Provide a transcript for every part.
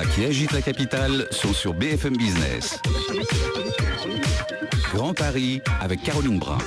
débats qui agitent la capitale sont sur BFM Business. Grand Paris avec Caroline Brun.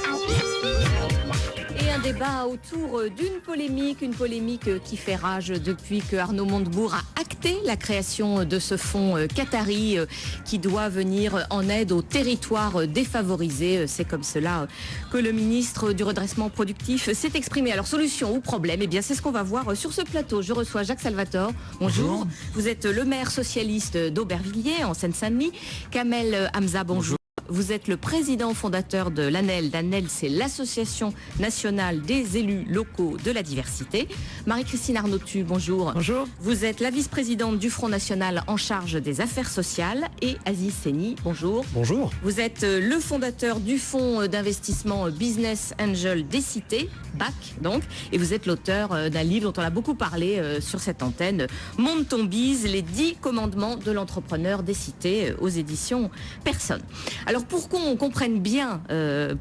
Et un débat autour d'une polémique, une polémique qui fait rage depuis que Arnaud Montebourg a acté la création de ce fonds qatari qui doit venir en aide aux territoires défavorisés. C'est comme cela que le ministre du redressement productif s'est exprimé. Alors solution ou problème, eh bien c'est ce qu'on va voir sur ce plateau. Je reçois Jacques Salvatore. Bonjour. Vous êtes le maire socialiste d'Aubervilliers en Seine-Saint-Denis. Kamel Hamza, bonjour. Vous êtes le président fondateur de l'ANEL. L'ANEL, c'est l'Association nationale des élus locaux de la diversité. Marie-Christine Arnautu, bonjour. Bonjour. Vous êtes la vice-présidente du Front national en charge des affaires sociales. Et Aziz Seni, bonjour. Bonjour. Vous êtes le fondateur du fonds d'investissement Business Angel des cités, BAC donc. Et vous êtes l'auteur d'un livre dont on a beaucoup parlé sur cette antenne, Monte ton bise, les 10 commandements de l'entrepreneur des cités aux éditions Personne. Alors pour qu'on comprenne bien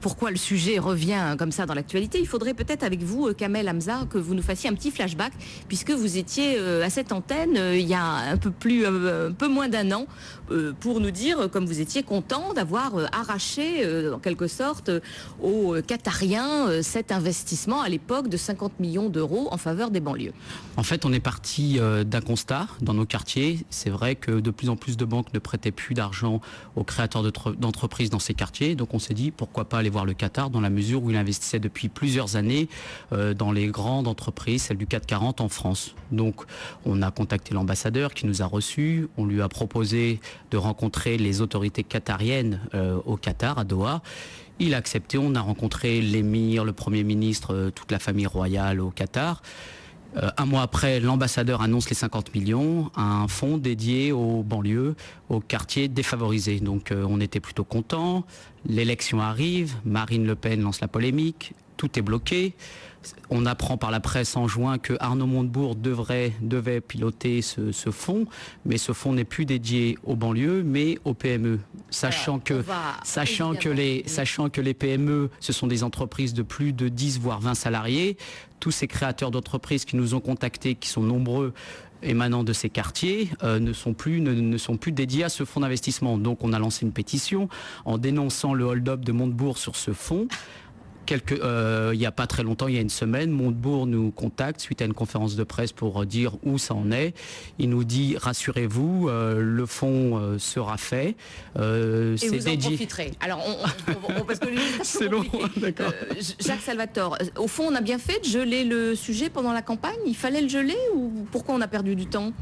pourquoi le sujet revient comme ça dans l'actualité, il faudrait peut-être avec vous, Kamel Hamza, que vous nous fassiez un petit flashback, puisque vous étiez à cette antenne il y a un peu moins d'un an, pour nous dire comme vous étiez content d'avoir arraché en quelque sorte aux Qatariens cet investissement à l'époque de 50 millions d'euros en faveur des banlieues. En fait, on est parti d'un constat dans nos quartiers. C'est vrai que de plus en plus de banques ne prêtaient plus d'argent aux créateurs d'entreprises dans ces quartiers. Donc on s'est dit pourquoi pas aller voir le Qatar dans la mesure où il investissait depuis plusieurs années dans les grandes entreprises, celles du CAC 40 en France. Donc on a contacté l'ambassadeur qui nous a reçus. On lui a proposé de rencontrer les autorités qatariennes au Qatar, à Doha. Il a accepté. On a rencontré l'émir, le Premier ministre, toute la famille royale au Qatar. Un mois après, l'ambassadeur annonce les 50 millions, un fonds dédié aux banlieues, aux quartiers défavorisés. Donc on était plutôt contents. L'élection arrive, Marine Le Pen lance la polémique, tout est bloqué. On apprend par la presse en juin que Arnaud Montebourg devait piloter ce fonds, mais ce fonds n'est plus dédié aux banlieues, mais aux PME. Sachant que les PME, ce sont des entreprises de plus de 10 voire 20 salariés. Tous ces créateurs d'entreprises qui nous ont contactés, qui sont nombreux, émanant de ces quartiers, ne sont plus dédiés à ce fonds d'investissement. Donc on a lancé une pétition en dénonçant le hold-up de Montebourg sur ce fonds. Il n'y a pas très longtemps, il y a une semaine, Montebourg nous contacte suite à une conférence de presse pour dire où ça en est. Il nous dit, rassurez-vous, le fonds sera fait. Et vous en profiterez. Alors, parce que c'est long, d'accord. Jacques Salvatore, au fond, on a bien fait de geler le sujet pendant la campagne. Il fallait le geler ou pourquoi on a perdu du temps ?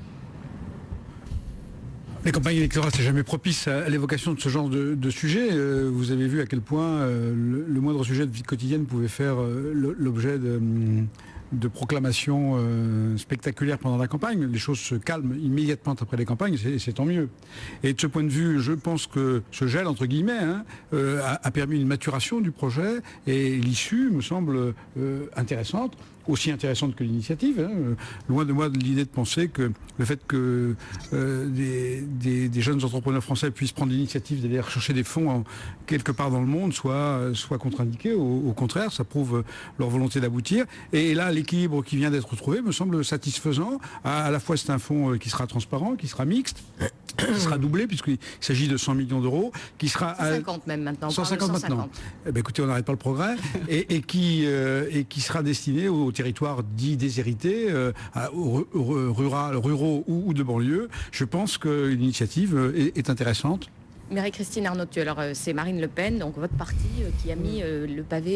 Les campagnes électorales, c'est jamais propice à l'évocation de ce genre de sujet. Vous avez vu à quel point le moindre sujet de vie quotidienne pouvait faire l'objet de proclamations spectaculaires pendant la campagne. Les choses se calment immédiatement après les campagnes, c'est tant mieux. Et de ce point de vue, je pense que ce gel, entre guillemets, a permis une maturation du projet et l'issue me semble intéressante. Aussi intéressante que l'initiative. Loin de moi de l'idée de penser que le fait que des jeunes entrepreneurs français puissent prendre l'initiative d'aller rechercher des fonds quelque part dans le monde soit contre-indiqué. Au contraire, ça prouve leur volonté d'aboutir. Et là, l'équilibre qui vient d'être trouvé me semble satisfaisant. À la fois, c'est un fonds qui sera transparent, qui sera mixte, qui sera doublé puisqu'il s'agit de 100 millions d'euros, qui sera 150 même maintenant. 150 maintenant. Eh bien, écoutez, on n'arrête pas le progrès et qui sera destiné aux territoires dits déshérités, ruraux ou de banlieue. Je pense que l'initiative est intéressante. Marie-Christine Arnautu, alors c'est Marine Le Pen, donc votre parti, qui a mis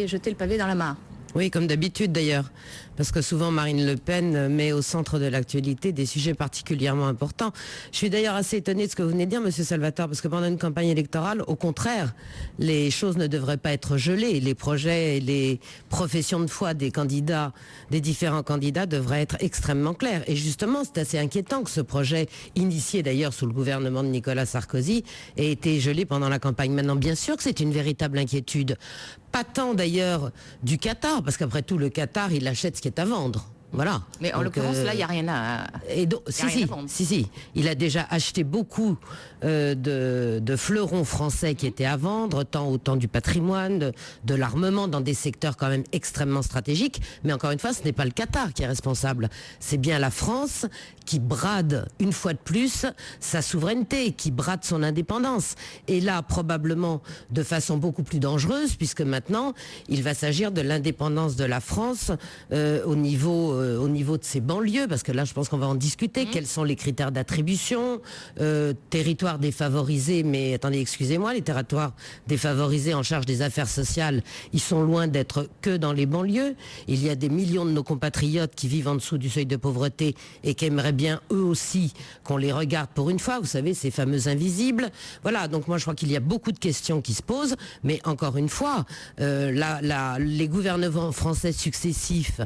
jeté le pavé dans la mare. Oui, comme d'habitude d'ailleurs, parce que souvent Marine Le Pen met au centre de l'actualité des sujets particulièrement importants. Je suis d'ailleurs assez étonnée de ce que vous venez de dire, Monsieur Salvatore, parce que pendant une campagne électorale, au contraire, les choses ne devraient pas être gelées. Les projets et les professions de foi des candidats, des différents candidats, devraient être extrêmement clairs. Et justement, c'est assez inquiétant que ce projet, initié d'ailleurs sous le gouvernement de Nicolas Sarkozy, ait été gelé pendant la campagne. Maintenant, bien sûr que c'est une véritable inquiétude. Pas tant d'ailleurs du Qatar, parce qu'après tout, le Qatar, il achète ce qui est à vendre. Voilà. Mais en l'occurrence, là, il n'y a rien à... Et donc, si, il a déjà acheté beaucoup de fleurons français qui étaient à vendre, tant au temps du patrimoine, de l'armement, dans des secteurs quand même extrêmement stratégiques. Mais encore une fois, ce n'est pas le Qatar qui est responsable. C'est bien la France qui brade une fois de plus sa souveraineté, qui brade son indépendance. Et là, probablement de façon beaucoup plus dangereuse, puisque maintenant, il va s'agir de l'indépendance de la France au niveau de ses banlieues, parce que là, je pense qu'on va en discuter. Quels sont les critères d'attribution, territoires défavorisés, mais attendez, excusez-moi, les territoires défavorisés en charge des affaires sociales, ils sont loin d'être que dans les banlieues. Il y a des millions de nos compatriotes qui vivent en dessous du seuil de pauvreté et qui aimeraient bien eux aussi qu'on les regarde pour une fois, vous savez, ces fameux invisibles. Voilà, donc moi je crois qu'il y a beaucoup de questions qui se posent, mais encore une fois, les gouvernements français successifs,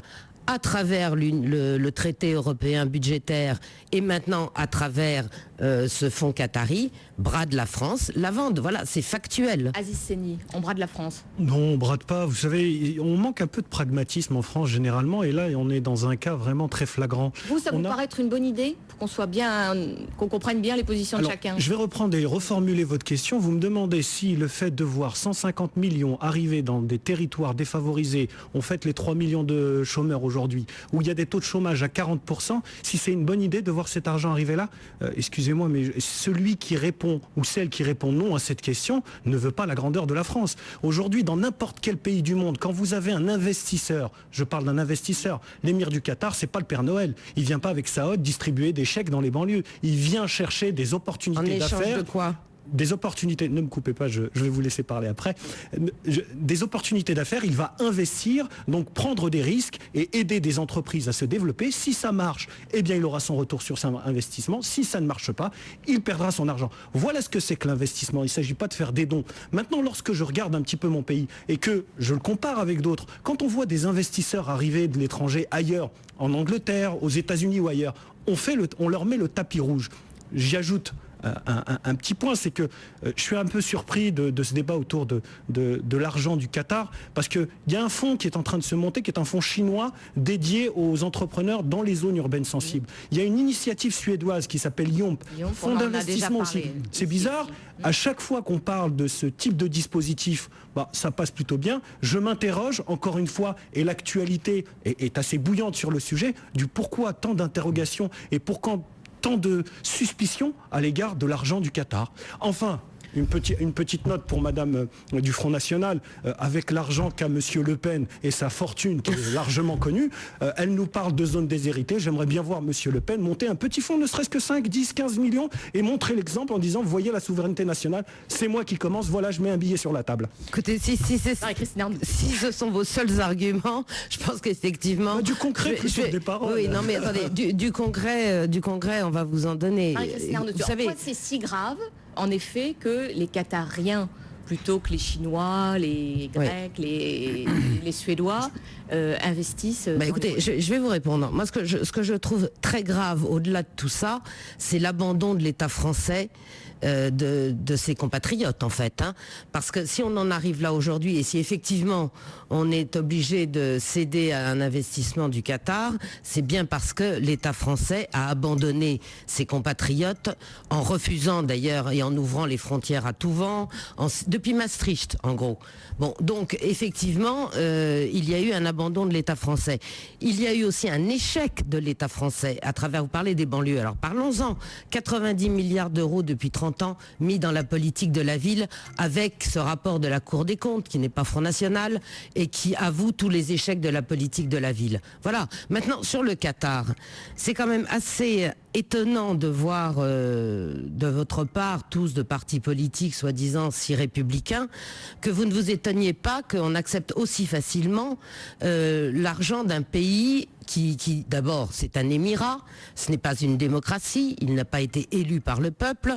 à travers le traité européen budgétaire et maintenant à travers ce fonds qatari, brade la France, la vendent. Voilà, c'est factuel. Aziz Seni, on brade la France. Non, on brade pas. Vous savez, on manque un peu de pragmatisme en France généralement, et là, on est dans un cas vraiment très flagrant. Vous, ça vous paraît être une bonne idée pour qu'on soit bien, qu'on comprenne bien les positions de chacun? Je vais reprendre et reformuler votre question. Vous me demandez si le fait de voir 150 millions arriver dans des territoires défavorisés, on fête les 3 millions de chômeurs aujourd'hui, où il y a des taux de chômage à 40%, si c'est une bonne idée de voir cet argent arriver là. Excusez-moi, mais celui qui répond ou celle qui répond non à cette question ne veut pas la grandeur de la France. Aujourd'hui, dans n'importe quel pays du monde, quand vous avez un investisseur, je parle d'un investisseur, l'émir du Qatar, c'est pas le Père Noël. Il vient pas avec sa hotte distribuer des chèques dans les banlieues. Il vient chercher des opportunités d'affaires. En échange de quoi ? Des opportunités, ne me coupez pas, je vais vous laisser parler après, des opportunités d'affaires, il va investir, donc prendre des risques et aider des entreprises à se développer. Si ça marche, eh bien il aura son retour sur son investissement. Si ça ne marche pas, il perdra son argent. Voilà ce que c'est que l'investissement, il ne s'agit pas de faire des dons. Maintenant, lorsque je regarde un petit peu mon pays et que je le compare avec d'autres, quand on voit des investisseurs arriver de l'étranger ailleurs, en Angleterre, aux États-Unis ou ailleurs, on leur met le tapis rouge. J'y ajoute un petit point, c'est que je suis un peu surpris de ce débat autour de l'argent du Qatar, parce qu'il y a un fonds qui est en train de se monter, qui est un fonds chinois dédié aux entrepreneurs dans les zones urbaines sensibles. Il y a une initiative suédoise qui s'appelle YOMP, fonds d'investissement aussi. C'est bizarre, à chaque fois qu'on parle de ce type de dispositif, ça passe plutôt bien. Je m'interroge, encore une fois, et l'actualité est assez bouillante sur le sujet, du pourquoi tant d'interrogations et pourquoi tant de suspicions à l'égard de l'argent du Qatar. Enfin, une petite note pour Madame du Front National, avec l'argent qu'a Monsieur Le Pen et sa fortune qui est largement connue, elle nous parle de zones déshéritées. J'aimerais bien voir Monsieur Le Pen monter un petit fonds, ne serait-ce que 5, 10, 15 millions, et montrer l'exemple en disant, vous voyez la souveraineté nationale, c'est moi qui commence, voilà, je mets un billet sur la table. Écoutez, si ce sont vos seuls arguments, je pense qu'effectivement... Du concret, plutôt des paroles. Oui, non mais attendez, du concret, on va vous en donner. Vous savez, pourquoi c'est si grave, en effet, que les Qatariens, plutôt que les Chinois, les Grecs, les Suédois, investissent. Écoutez, je vais vous répondre. Moi, ce que je trouve très grave au-delà de tout ça, c'est l'abandon de l'État français de ses compatriotes, en fait. Parce que si on en arrive là aujourd'hui, et si effectivement on est obligé de céder à un investissement du Qatar, c'est bien parce que l'État français a abandonné ses compatriotes en refusant d'ailleurs et en ouvrant les frontières à tout vent, depuis Maastricht, en gros. Bon, donc effectivement, il y a eu un abandon de l'État français. Il y a eu aussi un échec de l'État français à travers, vous parlez des banlieues, alors parlons-en, 90 milliards d'euros depuis 30 ans mis dans la politique de la ville, avec ce rapport de la Cour des comptes qui n'est pas Front National et qui avoue tous les échecs de la politique de la ville. Voilà. Maintenant, sur le Qatar, c'est quand même assez étonnant de voir de votre part, tous de partis politiques soi-disant si républicains, que vous ne vous étonniez pas qu'on accepte aussi facilement l'argent d'un pays qui d'abord, c'est un émirat, ce n'est pas une démocratie, il n'a pas été élu par le peuple,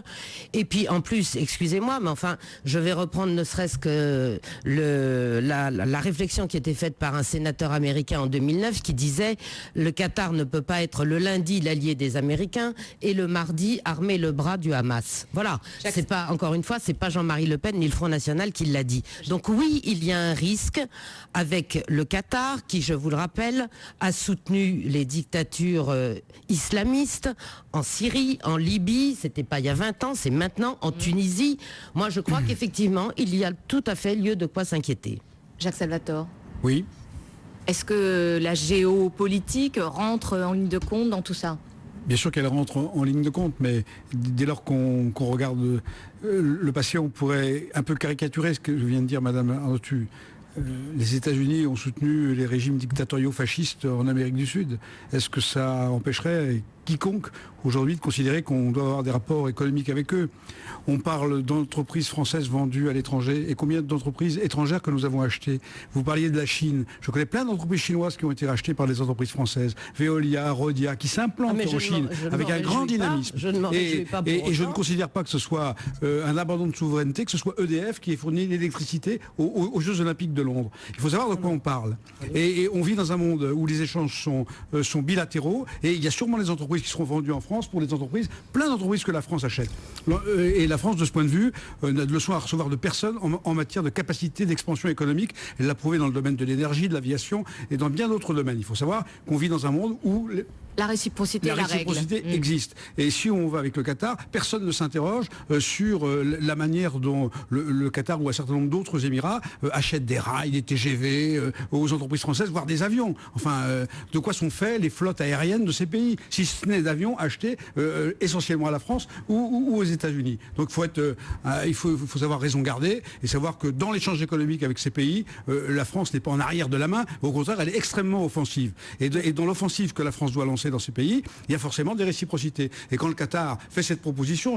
et puis en plus, excusez-moi, mais enfin, je vais reprendre ne serait-ce que la réflexion qui était faite par un sénateur américain en 2009 qui disait « Le Qatar ne peut pas être le lundi l'allié des Américains et le mardi armer le bras du Hamas ». Voilà, c'est pas, encore une fois, c'est pas Jean-Marie Le Pen ni le Front National qui l'a dit. Donc oui, il y a un risque avec le Qatar qui, je vous le rappelle, a soutenu soutenu les dictatures islamistes en Syrie, en Libye, c'était pas il y a 20 ans, c'est maintenant, en Tunisie. Moi, je crois qu'effectivement, il y a tout à fait lieu de quoi s'inquiéter. Jacques Salvatore. Oui. Est-ce que la géopolitique rentre en ligne de compte dans tout ça? Bien sûr qu'elle rentre en ligne de compte, mais dès lors qu'on regarde le passé, on pourrait un peu caricaturer ce que je viens de dire, Madame Arnautu. Les États-Unis ont soutenu les régimes dictatoriaux fascistes en Amérique du Sud. Est-ce que ça empêcherait quiconque aujourd'hui de considérer qu'on doit avoir des rapports économiques avec eux? On parle d'entreprises françaises vendues à l'étranger, et combien d'entreprises étrangères que nous avons achetées? Vous parliez de la Chine. Je connais plein d'entreprises chinoises qui ont été rachetées par des entreprises françaises. Veolia, Rhodia, qui s'implantent en Chine avec un grand dynamisme. Et je ne considère pas que ce soit un abandon de souveraineté, que ce soit EDF qui ait fourni l'électricité aux Jeux Olympiques de Londres. Il faut savoir de quoi on parle. Et on vit dans un monde où les échanges sont bilatéraux, et il y a sûrement des entreprises qui seront vendues en France pour des entreprises, plein d'entreprises que la France achète. Et la France, de ce point de vue, n'a de leçon à recevoir de personne en matière de capacité d'expansion économique. Elle l'a prouvé dans le domaine de l'énergie, de l'aviation et dans bien d'autres domaines. Il faut savoir qu'on vit dans un monde où la réciprocité, la réciprocité existe. Et si on va avec le Qatar, personne ne s'interroge sur la manière dont le Qatar ou un certain nombre d'autres Émirats achètent des rails, des TGV aux entreprises françaises, voire des avions. Enfin, de quoi sont faites les flottes aériennes de ces pays, si ce n'est d'avions achetés essentiellement à la France ou aux États-Unis. Donc il faut savoir raison garder et savoir que dans l'échange économique avec ces pays, la France n'est pas en arrière de la main, au contraire, elle est extrêmement offensive. Et dans l'offensive que la France doit lancer dans ces pays, il y a forcément des réciprocités. Et quand le Qatar fait cette proposition,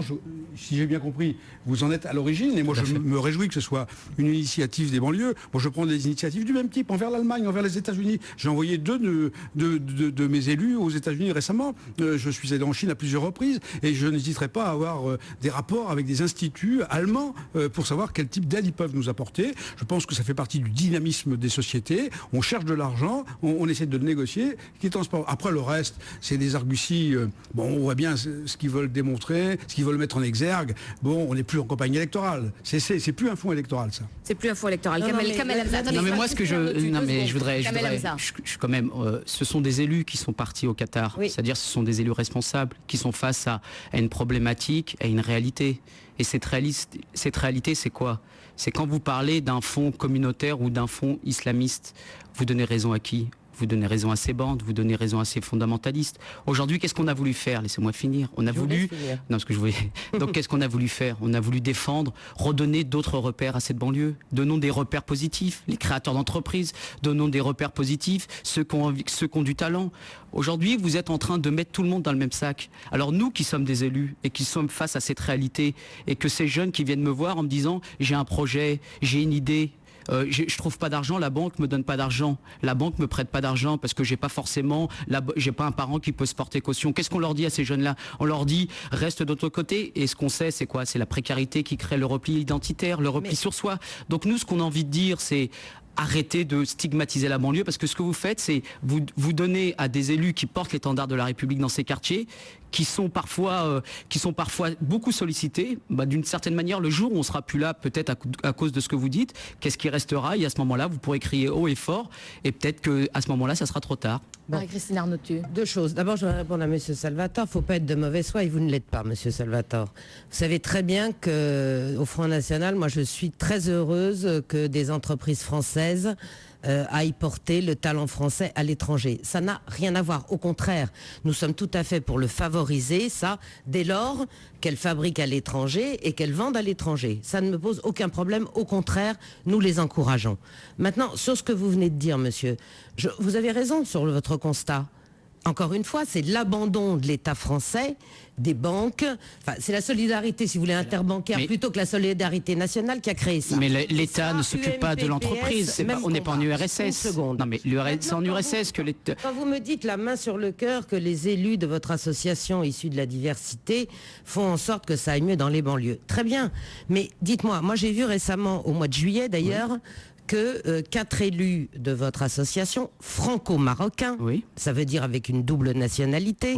si j'ai bien compris, vous en êtes à l'origine, et moi je me réjouis que ce soit une initiative des banlieues. Moi je prends des initiatives du même type envers l'Allemagne, envers les États-Unis. J'ai envoyé deux de mes élus aux États-Unis récemment. Je suis allé en Chine à plusieurs reprises et je n'hésiterai pas à avoir des rapports avec des instituts allemands pour savoir quel type d'aide ils peuvent nous apporter. Je pense que ça fait partie du dynamisme des sociétés. On cherche de l'argent, on essaie de le négocier, qui est transparent. Après le reste, c'est des arguties. On voit bien ce qu'ils veulent démontrer, ce qu'ils veulent mettre en exergue. Bon, on n'est plus en campagne électorale. C'est plus un fonds électoral, ça. C'est plus un fonds électoral. Kamel Hamza. Non, mais moi, je voudrais quand même, ce sont des élus qui sont partis au Qatar. Oui. C'est-à-dire, ce sont des élus responsables qui sont face à une problématique, à une réalité. Et cette réalité, c'est quoi? C'est quand vous parlez d'un fonds communautaire ou d'un fonds islamiste, vous donnez raison à qui? Vous donnez raison à ces bandes, vous donnez raison à ces fondamentalistes. Aujourd'hui, qu'est-ce qu'on a voulu faire? Laissez-moi finir. On a voulu... Non, ce que je voulais... Donc, qu'est-ce qu'on a voulu faire? On a voulu défendre, redonner d'autres repères à cette banlieue. Donnons des repères positifs, les créateurs d'entreprises. Donnons des repères positifs, ceux qui ont du talent. Aujourd'hui, vous êtes en train de mettre tout le monde dans le même sac. Alors nous, qui sommes des élus et qui sommes face à cette réalité, et que ces jeunes qui viennent me voir en me disant « j'ai un projet, j'ai une idée », je trouve pas d'argent, la banque me donne pas d'argent, la banque me prête pas d'argent parce que j'ai pas un parent qui peut se porter caution. Qu'est-ce qu'on leur dit à ces jeunes-là? On leur dit reste de l'autre côté, et ce qu'on sait c'est quoi? C'est la précarité qui crée le repli identitaire, le repli sur soi. Donc nous, ce qu'on a envie de dire, c'est arrêtez de stigmatiser la banlieue, parce que ce que vous faites, c'est vous donnez à des élus qui portent l'étendard de la République dans ces quartiers, qui sont parfois beaucoup sollicités. D'une certaine manière, le jour où on sera plus là, peut-être à cause de ce que vous dites, qu'est-ce qui restera? Et à ce moment-là, vous pourrez crier haut et fort, et peut-être qu'à ce moment-là, ça sera trop tard. Marie-Christine Arnautu. Deux choses. D'abord, je vais répondre à M. Salvatore. Il ne faut pas être de mauvaise foi, et vous ne l'êtes pas, M. Salvatore. Vous savez très bien qu'au Front National, moi, je suis très heureuse que des entreprises françaises aillent porter le talent français à l'étranger. Ça n'a rien à voir. Au contraire, nous sommes tout à fait pour le favoriser, ça, dès lors qu'elles fabriquent à l'étranger et qu'elles vendent à l'étranger. Ça ne me pose aucun problème. Au contraire, nous les encourageons. Maintenant, sur ce que vous venez de dire, monsieur, vous avez raison sur votre constat. Encore une fois, c'est l'abandon de l'État français, des banques, enfin, c'est la solidarité, si vous voulez, interbancaire, plutôt que la solidarité nationale qui a créé ça. Mais l'État ne s'occupe pas de l'entreprise, on n'est pas en URSS. Non, mais c'est en URSS que l'État... Quand vous me dites la main sur le cœur que les élus de votre association issue de la diversité font en sorte que ça aille mieux dans les banlieues, très bien. Mais dites-moi, moi j'ai vu récemment, au mois de juillet d'ailleurs, que 4 élus de votre association, franco-marocains, ça veut dire avec une double nationalité,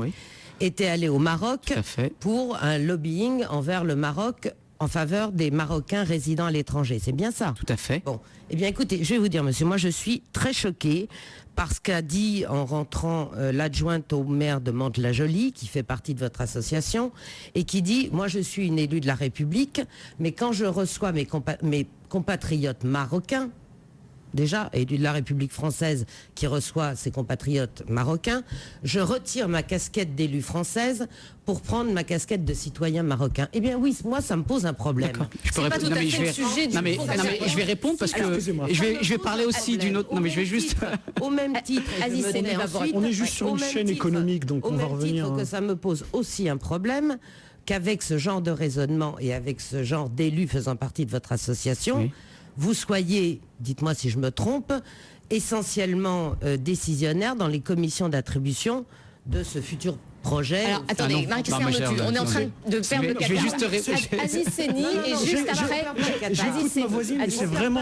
étaient allés au Maroc pour un lobbying envers le Maroc en faveur des Marocains résidant à l'étranger. C'est bien ça? Tout à fait. Bon, eh bien écoutez, je vais vous dire, monsieur, moi je suis très choquée par ce qu'a dit en rentrant l'adjointe au maire de Mantes-la-Jolie, qui fait partie de votre association, et qui dit, moi je suis une élue de la République, mais quand je reçois mes compatriotes marocains, déjà, élu de la République française qui reçoit ses compatriotes marocains, je retire ma casquette d'élu française pour prendre ma casquette de citoyen marocain. Eh bien oui, moi ça me pose un problème. Je peux répondre. tout à fait le sujet du fond. Je vais répondre parce que je vais parler aussi d'une autre. Non mais je vais juste. Au même titre, Aziz Seni, On est juste sur une chaîne économique, donc on va revenir. Au même titre que ça me pose aussi un problème, qu'avec ce genre de raisonnement et avec ce genre d'élus faisant partie de votre association, Oui. vous soyez, dites-moi si je me trompe, essentiellement décisionnaire dans les commissions d'attribution de ce futur projet. Alors attendez, non. Marie-Christine Non, mais Arnautu, on est en train de perdre le Je vais Qatar. juste répondre. Aziz Seni et juste après. J'écoute ma voisine et c'est vraiment.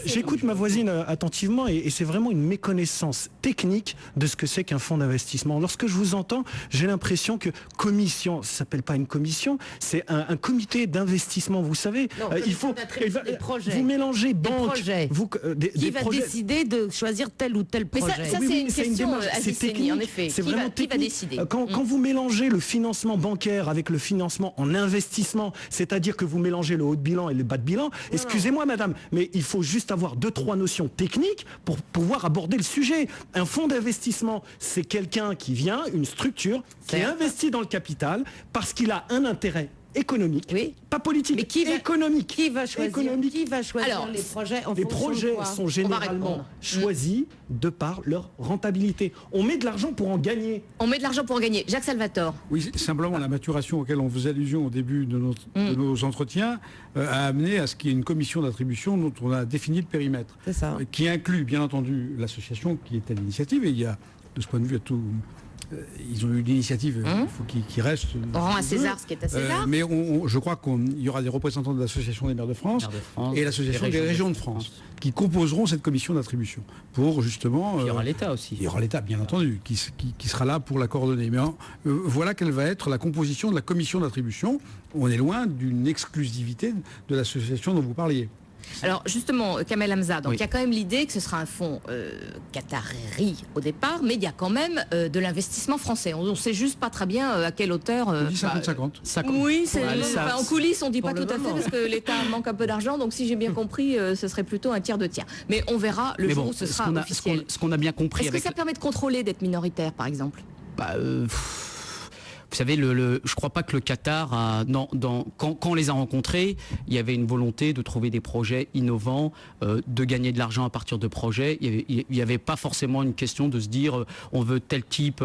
J'écoute ma voisine attentivement et c'est vraiment une méconnaissance technique de ce que c'est qu'un fonds d'investissement. Lorsque je vous entends, j'ai l'impression que commission, ça s'appelle pas une commission, c'est un comité d'investissement. Vous savez, Non, il faut. des projets. Vous mélangez banque, projets. Qui va décider de choisir tel ou tel Mais projet? ça c'est une question, démarche, c'est Aziz Seni, technique, en effet. c'est Qui vraiment va technique. décider? Quand vous mélangez le financement bancaire avec le financement en investissement, c'est-à-dire que vous mélangez le haut de bilan et le bas de bilan, excusez-moi madame, mais il faut juste avoir 2-3 notions techniques pour pouvoir aborder le sujet. Un fonds d'investissement, c'est quelqu'un qui vient, une structure, qui investit dans le capital parce qu'il a un intérêt économique, Oui. pas politique, Mais économique. Qui va choisir, Économique. qui va choisir Alors, les projets en Les fonction projets de quoi? sont généralement répondre. choisis de par leur rentabilité. On met de l'argent pour en gagner. On met de l'argent pour en gagner. Jacques Salvatore. Oui, simplement la maturation auquel on faisait allusion au début de nos entretiens a amené à ce qu'il y ait une commission d'attribution dont on a défini le périmètre. C'est ça. Qui inclut bien entendu l'association qui est à l'initiative, et il y a de ce point de vue à tout. Ils ont eu l'initiative, il faut qu'ils restent. On rend à César ce qui est à César. Mais je crois qu'il y aura des représentants de l'Association des maires de France, Maires de France, et l'Association des régions de France qui composeront cette commission d'attribution pour justement. Il y aura l'État aussi. Il y aura l'État, bien entendu, qui sera là pour la coordonner. Mais voilà quelle va être la composition de la commission d'attribution. On est loin d'une exclusivité de l'association dont vous parliez. Alors justement, Kamel Hamza, donc Oui. il y a quand même l'idée que ce sera un fonds qatari au départ, mais il y a quand même de l'investissement français. On ne sait juste pas très bien à quelle hauteur. On dit 50-50. Oui, en coulisses, on ne dit pour pas le tout à fait moment. parce que l'État manque un peu d'argent. Donc si j'ai bien compris, ce serait plutôt un tiers de tiers. Mais on verra le Mais jour bon, où ce ce sera qu'on a, officiel. ce qu'on a bien compris Est-ce que avec. ça permet de contrôler d'être minoritaire, par exemple? Vous savez, je crois pas que le Qatar a, quand on les a rencontrés, il y avait une volonté de trouver des projets innovants, de gagner de l'argent à partir de projets. Il y avait pas forcément une question de se dire on veut tel type,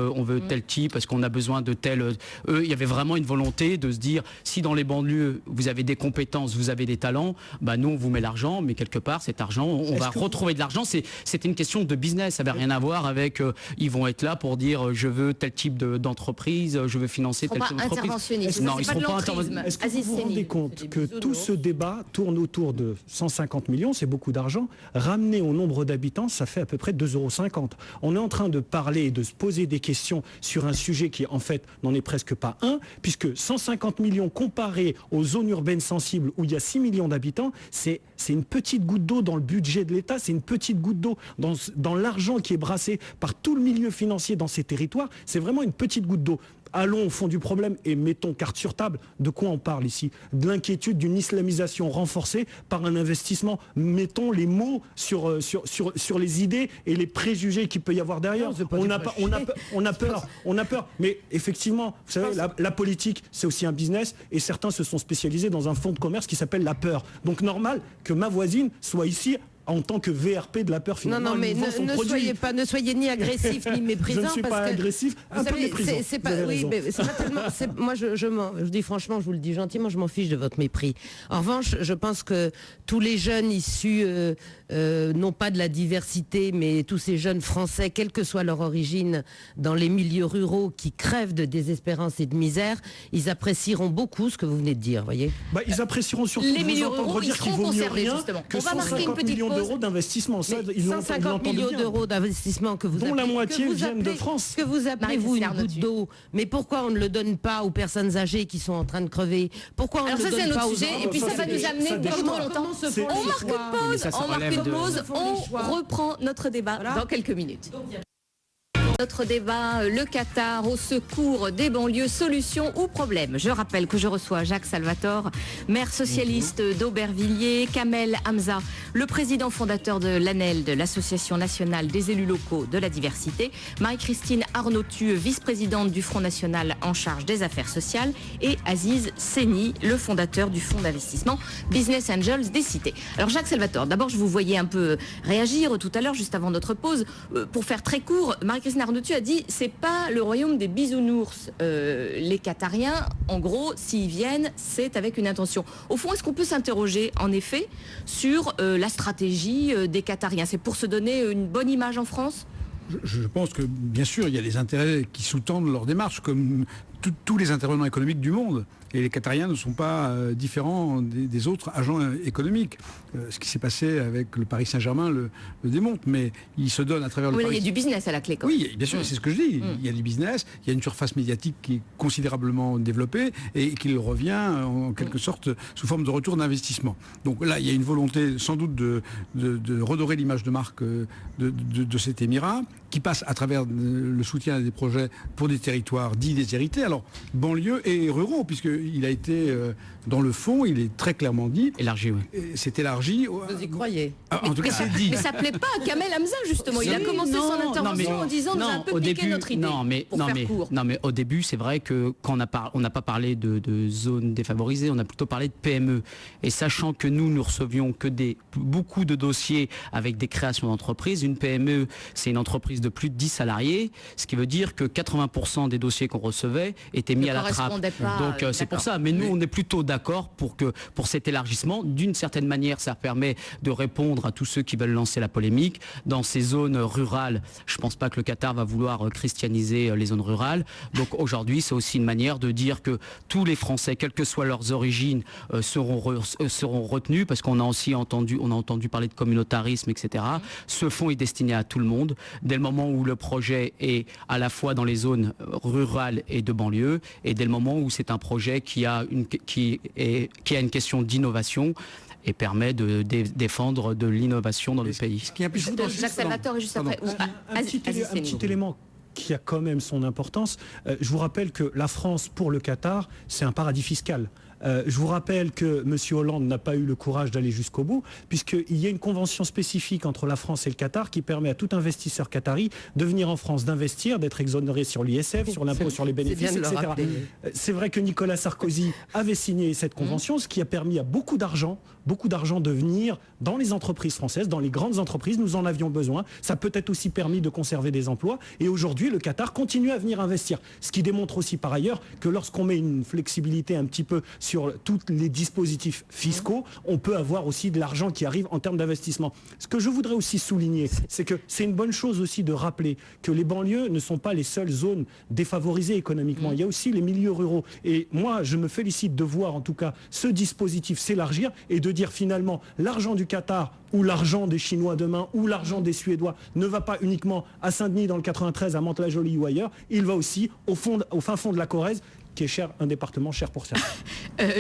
parce qu'on a besoin de tel. Il y avait vraiment une volonté de se dire si dans les banlieues vous avez des compétences, vous avez des talents, bah nous on vous met l'argent, mais quelque part cet argent, on va retrouver de l'argent. C'était une question de business, ça n'avait rien à voir avec ils vont être là pour dire je veux tel type d'entreprise, je veux financer Ils ne telle seront pas entreprise. interventionnistes. Non, C'est ils pas de seront pas l'entrisme. interventionnistes. Est-ce que Aziz vous vous rendez Seni. compte que tout ce débat tourne autour de 150 millions, c'est beaucoup d'argent. Ramené au nombre d'habitants, ça fait à peu près 2,50 €. On est en train de parler et de se poser des questions sur un sujet qui, en fait, n'en est presque pas un, puisque 150 millions comparés aux zones urbaines sensibles où il y a 6 millions d'habitants, c'est une petite goutte d'eau dans le budget de l'État, c'est une petite goutte d'eau dans l'argent qui est brassé par tout le milieu financier dans ces territoires. C'est vraiment une petite goutte d'eau. Allons au fond du problème et mettons carte sur table. De quoi on parle ici? De l'inquiétude d'une islamisation renforcée par un investissement. Mettons les mots sur les idées et les préjugés qu'il peut y avoir derrière. Non, c'est pas On des a peur, on a peur. Mais effectivement, vous savez, la politique, c'est aussi un business et certains se sont spécialisés dans un fonds de commerce qui s'appelle la peur. Donc normal que ma voisine soit ici en tant que VRP de la peur finalement. Non, mais elle nous vend son produit. ne soyez ni agressif ni méprisant. Je ne suis parce pas que, agressif, un vous peu savez, méprisant. c'est Vous pas, avez oui, raison. mais c'est pas tellement. Moi, je dis franchement, je vous le dis gentiment, je m'en fiche de votre mépris. En revanche, je pense que tous les jeunes issus, non pas de la diversité, mais tous ces jeunes Français, quelle que soit leur origine, dans les milieux ruraux qui crèvent de désespérance et de misère, ils apprécieront beaucoup ce que vous venez de dire, voyez. Ils apprécieront surtout Les de vous milieux entendre ruraux, ils dire qu'il seront vaut mieux concernés, rien justement. que On va marquer une 150 petite millions d'euros d'investissement. Ça, ils l'ont 150 millions bien. d'euros d'investissement que vous Dont appelez, la moitié que vous viennent de appelez- France. Que vous appelez, vous, une goutte d'eau. Mais pourquoi on ne le donne pas aux personnes âgées qui sont en train de crever? Pourquoi on Alors ne ça, le c'est un donne autre pas aux sujet, enfants? et puis ça va nous amener ça beaucoup dépend. longtemps. Comment se C'est- font On les marque choix une pause, ça on marque relève une de- pause, Comment se font les on choix reprend notre débat Voilà. dans quelques minutes. Notre débat, le Qatar au secours des banlieues, solutions ou problèmes. Je rappelle que je reçois Jacques Salvatore, maire socialiste d'Aubervilliers, Kamel Hamza, le président fondateur de l'ANEL, de l'Association nationale des élus locaux de la diversité, Marie-Christine Arnautu, vice-présidente du Front national en charge des affaires sociales, et Aziz Seni, le fondateur du fonds d'investissement Business Angels des cités. Alors Jacques Salvatore, d'abord je vous voyais un peu réagir tout à l'heure, juste avant notre pause. Pour faire très court, Marie-Christine Arnautu a dit c'est pas le royaume des bisounours. Les Qatariens, en gros, s'ils viennent, c'est avec une intention. Au fond, est-ce qu'on peut s'interroger, en effet, sur la stratégie des Qatariens? C'est pour se donner une bonne image en France? Je pense que, bien sûr, il y a des intérêts qui sous-tendent leur démarche, comme tous les intervenants économiques du monde. Et les Qatariens ne sont pas différents des autres agents économiques. Ce qui s'est passé avec le Paris Saint-Germain le démontre, mais ils se donnent à travers le Oui, Paris. il y a du business à la clé, quand même. Oui, bien sûr, c'est ce que je dis. Il y a du business, il y a une surface médiatique qui est considérablement développée et qui revient en quelque sorte sous forme de retour d'investissement. Donc là, il y a une volonté sans doute de redorer l'image de marque de cet émirat, qui passe à travers le soutien à des projets pour des territoires dits déshérités, alors banlieues et ruraux, puisqu'il a été, dans le fond, il est très clairement dit, Élargi, oui. c'est élargi. Vous y croyez? En tout cas, c'est dit. Mais ça plaît pas à Kamel Hamza, justement. Il a commencé son intervention en disant nous a un peu piqué notre idée. Pour faire court. Non, mais au début, c'est vrai que quand on n'a pas parlé de zones défavorisées, on a plutôt parlé de PME. Et sachant que nous recevions que beaucoup de dossiers avec des créations d'entreprises, une PME, c'est une entreprise de plus de 10 salariés, ce qui veut dire que 80% des dossiers qu'on recevait étaient mis à la trappe. Pas, Donc c'est pour ça. Mais nous, on est plutôt d'accord pour cet élargissement. D'une certaine manière, ça permet de répondre à tous ceux qui veulent lancer la polémique. Dans ces zones rurales, je ne pense pas que le Qatar va vouloir christianiser les zones rurales. Donc aujourd'hui, c'est aussi une manière de dire que tous les Français, quelles que soient leurs origines, seront retenus, parce qu'on a aussi entendu parler de communautarisme, etc. Ce fonds est destiné à tout le monde. Dès le moment où le projet est à la fois dans les zones rurales et de banlieue, et dès le moment où c'est un projet qui a une question d'innovation et permet de défendre de l'innovation dans le pays. Ce qui implique Jacques Salvatore est juste après. Un petit élément qui a quand même son importance. Je vous rappelle que la France, pour le Qatar, c'est un paradis fiscal. Je vous rappelle que M. Hollande n'a pas eu le courage d'aller jusqu'au bout, puisqu'il y a une convention spécifique entre la France et le Qatar qui permet à tout investisseur qatari de venir en France, d'investir, d'être exonéré sur l'ISF, sur l'impôt sur les bénéfices, etc. C'est vrai que Nicolas Sarkozy avait signé cette convention, ce qui a permis à beaucoup d'argent de venir dans les entreprises françaises, dans les grandes entreprises. Nous en avions besoin. Ça peut être aussi permis de conserver des emplois. Et aujourd'hui, le Qatar continue à venir investir. Ce qui démontre aussi par ailleurs que lorsqu'on met une flexibilité un petit peu sur tous les dispositifs fiscaux, on peut avoir aussi de l'argent qui arrive en termes d'investissement. Ce que je voudrais aussi souligner, c'est que c'est une bonne chose aussi de rappeler que les banlieues ne sont pas les seules zones défavorisées économiquement. Il y a aussi les milieux ruraux. Et moi, je me félicite de voir en tout cas ce dispositif s'élargir et de dire finalement l'argent du Qatar ou l'argent des Chinois demain ou l'argent des Suédois ne va pas uniquement à Saint-Denis dans le 93, à Mantes-la-Jolie ou ailleurs, il va aussi au fin fond de la Corrèze, qui est cher, un département cher pour certains.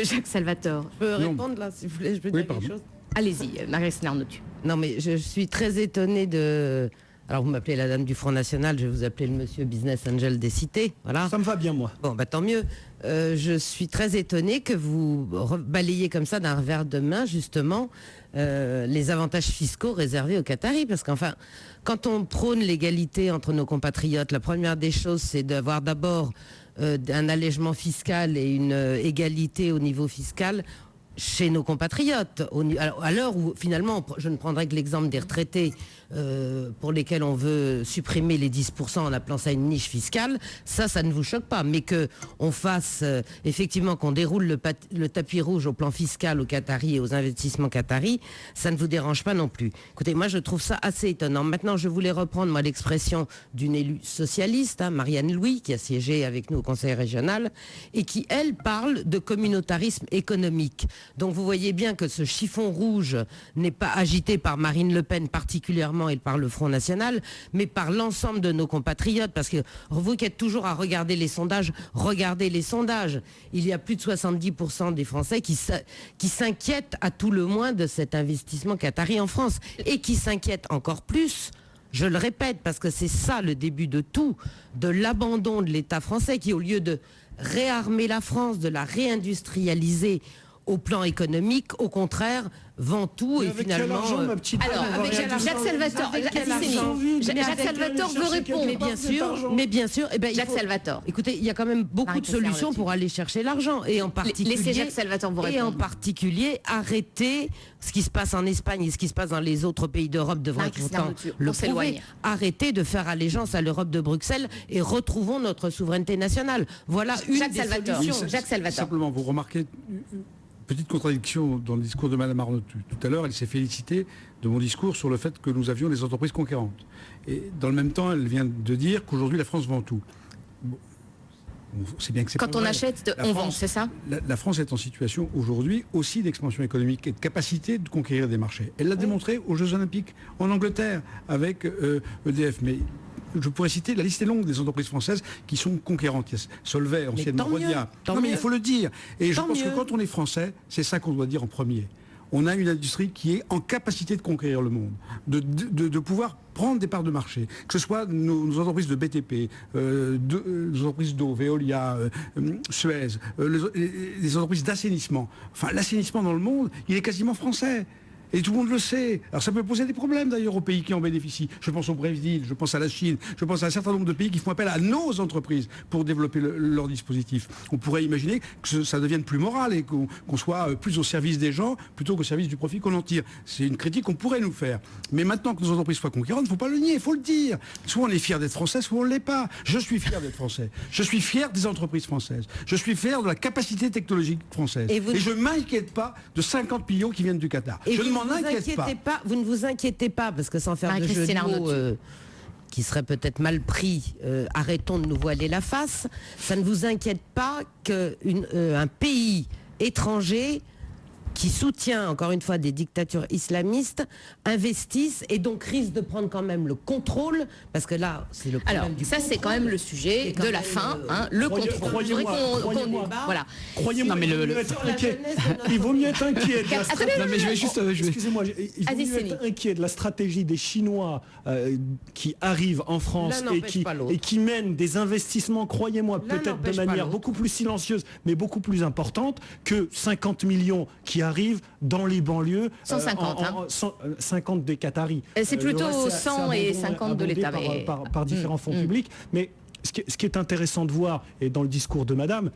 Jacques Salvatore. Je peux répondre là, si vous voulez, je peux dire quelque chose? Allez-y, Marie-Christine Arnautu. Non, mais je suis très étonnée de... Alors vous m'appelez la dame du Front National, je vais vous appeler le monsieur Business Angel des cités, voilà. Ça me va bien, moi. Bon, bah tant mieux. Je suis très étonnée que vous balayez comme ça d'un revers de main, justement, les avantages fiscaux réservés aux Qataris. Parce qu'enfin, quand on prône l'égalité entre nos compatriotes, la première des choses, c'est d'avoir d'abord un allègement fiscal et une égalité au niveau fiscal chez nos compatriotes. Alors, à l'heure où, finalement, je ne prendrai que l'exemple des retraités pour lesquels on veut supprimer les 10% en appelant ça une niche fiscale, ça ne vous choque pas. Mais qu'on fasse, effectivement, qu'on déroule le tapis rouge au plan fiscal aux Qataris et aux investissements qataris, ça ne vous dérange pas non plus. Écoutez, moi, je trouve ça assez étonnant. Maintenant, je voulais reprendre, moi, l'expression d'une élue socialiste, Marianne Louis, qui a siégé avec nous au Conseil régional, et qui, elle, parle de communautarisme économique. Donc vous voyez bien que ce chiffon rouge n'est pas agité par Marine Le Pen particulièrement et par le Front National, mais par l'ensemble de nos compatriotes. Parce que vous qui êtes toujours à regarder les sondages, regardez les sondages. Il y a plus de 70% des Français qui s'inquiètent à tout le moins de cet investissement qatari en France et qui s'inquiètent encore plus. Je le répète, parce que c'est ça le début de tout, de l'abandon de l'État français qui, au lieu de réarmer la France, de la réindustrialiser au plan économique, au contraire, vend tout et finalement... Alors, avec Jacques Salvatore, Jacques Salvatore veut répondre. Mais bien sûr, Jacques Salvatore. Écoutez, il y a quand même beaucoup de solutions pour aller chercher l'argent. Et en particulier, laissez Jacques Salvatore vous répondre. Et en particulier, arrêter ce qui se passe en Espagne et ce qui se passe dans les autres pays d'Europe devrait pourtant le prouver. Arrêter de faire allégeance à l'Europe de Bruxelles et retrouvons notre souveraineté nationale. Voilà une des solutions. Jacques Salvatore. Simplement, vous remarquez petite contradiction dans le discours de Mme Arnaud tout à l'heure. Elle s'est félicitée de mon discours sur le fait que nous avions des entreprises conquérantes. Et dans le même temps, elle vient de dire qu'aujourd'hui, la France vend tout. Bon, c'est bien que c'est quand pas on vrai. achète, on vend, c'est ça? La France est en situation aujourd'hui aussi d'expansion économique et de capacité de conquérir des marchés. Elle l'a démontré aux Jeux Olympiques en Angleterre avec EDF. Mais je pourrais citer, la liste est longue des entreprises françaises qui sont conquérantes. Il y a Solvay, anciennement Rhodia. Non mais il faut le dire. Et je pense que quand on est français, c'est ça qu'on doit dire en premier. On a une industrie qui est en capacité de conquérir le monde, de pouvoir prendre des parts de marché, que ce soit nos entreprises de BTP, nos entreprises d'eau, Veolia, Suez, les entreprises d'assainissement. Enfin, l'assainissement dans le monde, il est quasiment français. Et tout le monde le sait. Alors ça peut poser des problèmes d'ailleurs aux pays qui en bénéficient. Je pense au Brésil, je pense à la Chine, je pense à un certain nombre de pays qui font appel à nos entreprises pour développer leur dispositif. On pourrait imaginer que ça devienne plus moral et qu'on soit plus au service des gens plutôt qu'au service du profit qu'on en tire. C'est une critique qu'on pourrait nous faire. Mais maintenant que nos entreprises soient conquérantes, il ne faut pas le nier, il faut le dire. Soit on est fier d'être français, soit on ne l'est pas. Je suis fier d'être français. Je suis fier des entreprises françaises. Je suis fier de la capacité technologique française. Et je ne m'inquiète pas de 50 millions qui viennent du Qatar. Vous ne vous inquiétez pas, parce que sans faire de jeu de mots qui serait peut-être mal pris, arrêtons de nous voiler la face, ça ne vous inquiète pas qu'un pays étranger qui soutient encore une fois des dictatures islamistes investissent et donc risque de prendre quand même le contrôle, parce que là c'est le problème. Alors ça c'est quand même le sujet de la fin, le contrôle. Voilà. Croyez-moi, il vaut mieux être inquiet. Excusez-moi, il vaut mieux être inquiet de la stratégie des Chinois qui arrivent en France et qui mènent des investissements, croyez-moi, peut-être de manière beaucoup plus silencieuse, mais beaucoup plus importante que 50 millions qui arrivent dans les banlieues. 50 des Qataris. C'est plutôt 100 et 50 de l'État. Par différents fonds publics. Mais ce qui est intéressant de voir, et dans le discours de Madame,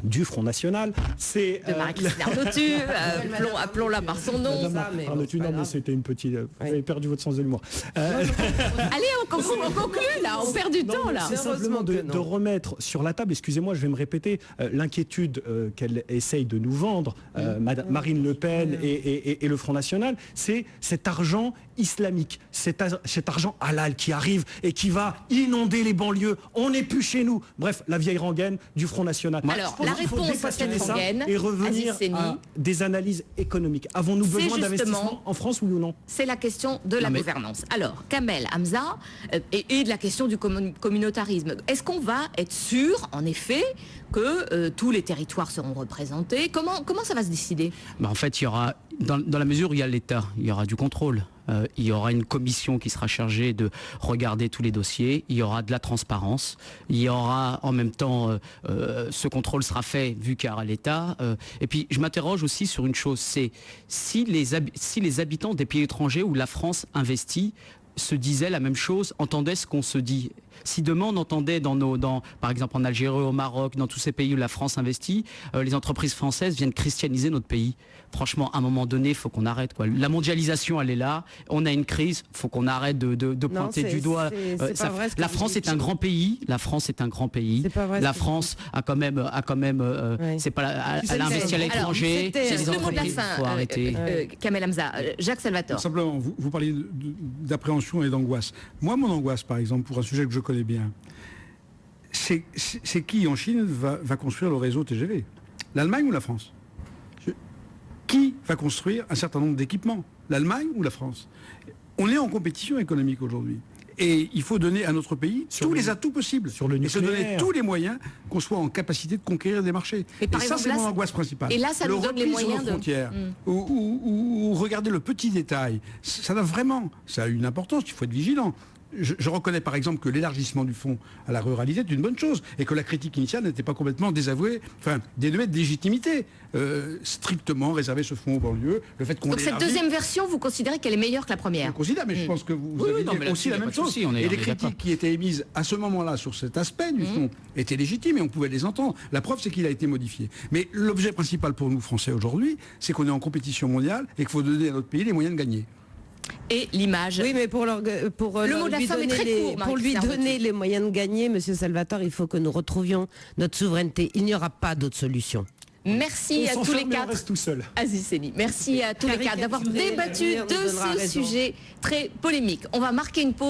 du Front National, c'est... De Marie-Christine Arnautu, appelons-la par son nom. Arnautu, non, mais c'était une petite... Vous avez perdu votre sens de l'humour. Allez, on conclut, là, on perd du temps, là. C'est simplement de remettre sur la table, excusez-moi, je vais me répéter, l'inquiétude qu'elle essaye de nous vendre, Marine Le Pen et le Front National, c'est cet argent islamique, cet argent halal qui arrive et qui va inonder les banlieues. On n'est plus chez nous. Bref, la vieille rengaine du Front National. Alors, la réponse à cette rengaine, et revenir à des analyses économiques. Avons-nous besoin d'investissement en France, oui ou non? C'est la question de la gouvernance. Alors, Kamel, Hamza, et de la question du communautarisme. Est-ce qu'on va être sûr, en effet, que tous les territoires seront représentés? Comment ça va se décider? En fait, il y aura, dans la mesure où il y a l'État, il y aura du contrôle. Il y aura une commission qui sera chargée de regarder tous les dossiers, il y aura de la transparence, il y aura en même temps, ce contrôle sera fait vu qu'il y aura l'État. Et puis je m'interroge aussi sur une chose, c'est si les habitants des pays étrangers où la France investit se disaient la même chose, entendaient ce qu'on se dit. Si demain on entendait par exemple en Algérie, au Maroc, dans tous ces pays où la France investit, les entreprises françaises viennent christianiser notre pays. Franchement, à un moment donné, il faut qu'on arrête, quoi. La mondialisation, elle est là. On a une crise, il faut qu'on arrête de pointer du doigt. La France est un grand pays. La France est un grand pays. La France a quand même, c'est pas, elle a investi à l'étranger. C'est le mot de la fin. Kamel Hamza, Jacques Salvatore. Simplement, vous parliez d'appréhension et d'angoisse. Moi, mon angoisse, par exemple, pour un sujet que je connais bien, c'est qui en Chine va construire le réseau TGV? L'Allemagne ou la France? qui va construire un certain nombre d'équipements? L'Allemagne ou la France? On est en compétition économique aujourd'hui. Et il faut donner à notre pays tous les atouts possibles. Sur le et se donner nucléaire. tous les moyens qu'on soit en capacité de conquérir des marchés. Mais par et ça, exemple, c'est là, mon ça- angoisse principale. et là, ça le nous donne les repli sur moyens nos de- frontières, ou regarder le petit détail, ça a une importance, il faut être vigilant. Je reconnais par exemple que l'élargissement du fonds à la ruralité est une bonne chose et que la critique initiale n'était pas complètement désavouée, enfin dénuée de légitimité. Strictement réserver ce fonds aux banlieues, le fait qu'on Donc cette l'élargisse, deuxième version, vous considérez qu'elle est meilleure que la je première? le considère, mais je pense que vous Oui, avez oui, non, dit mais là-dessus, aussi la il y a même pas de chose. souci, on est Et les d'accord. critiques qui étaient émises à ce moment-là sur cet aspect du fonds étaient légitimes et on pouvait les entendre. La preuve, c'est qu'il a été modifié. Mais l'objet principal pour nous, Français, aujourd'hui, c'est qu'on est en compétition mondiale et qu'il faut donner à notre pays les moyens de gagner. Et l'image. Oui, mais pour Le mot de la lui fin est donner très les, court, pour lui Marie-Christine donner les moyens de gagner, Monsieur Salvatore, il faut que nous retrouvions notre souveraineté. Il n'y aura pas d'autre solution. Merci à On tous les s'enferme et on quatre. reste tout seul. Aziz Seni, merci à tous les quatre d'avoir Caricaturer débattu l'avenir nous de donnera ce raison. sujet très polémique. On va marquer une pause.